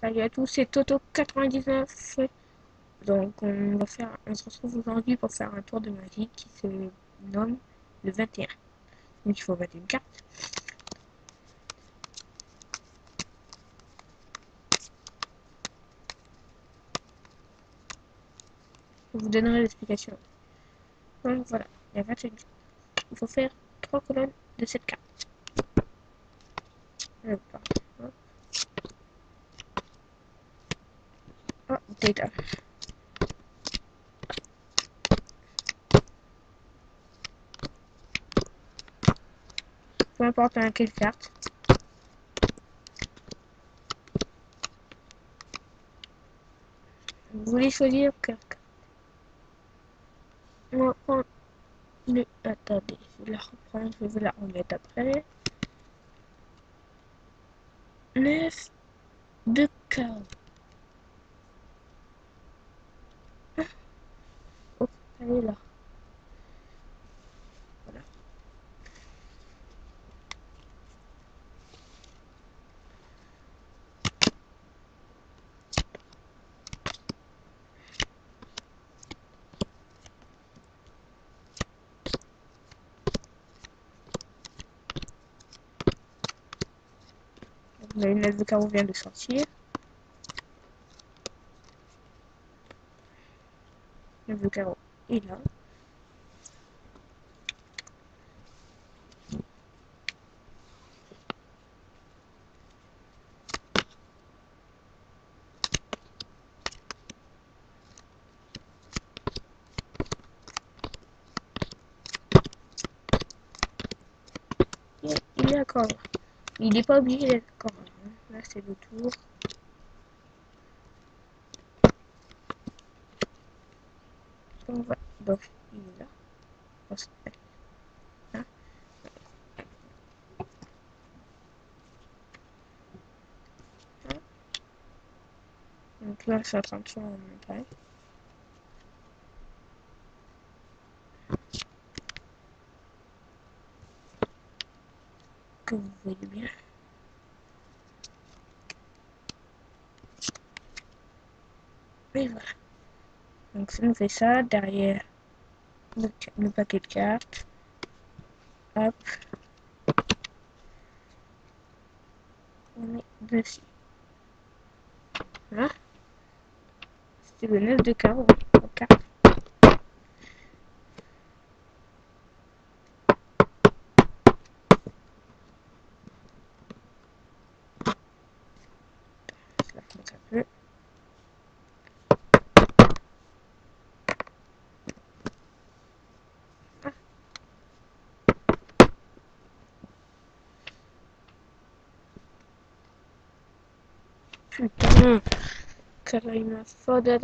Salut à tous, c'est Toto99. Donc on se retrouve aujourd'hui pour faire un tour de magie qui se nomme le 21. Donc il faut mettre une carte. Je vous donnerai l'explication. Donc voilà, il y a 21 cartes. Il faut faire 3 colonnes de cette carte. Oh, déjà. Peu importe à quelle carte. Vous voulez choisir quelle carte? On va prendre le... Attendez, je vais la reprendre, je vais la remettre après. 9 de carreau. Oh, elle est là. Voilà. Le 9 de carreau vient de sortir. Le 9 de carreau est là. Il est encore là. Il n'est pas obligé d'être encore là. Là, c'est le tour. Donc, voilà. Donc, il est là. Là. Donc là, c'est en train de faire un montage. Que vous voyez bien. Et voilà. Donc, si on fait ça, derrière le paquet de cartes, hop, on met dessus. Voilà. C'était le 9 de carreau. Carte. Je la remonte un peu. Ah. Putain, Karina, foda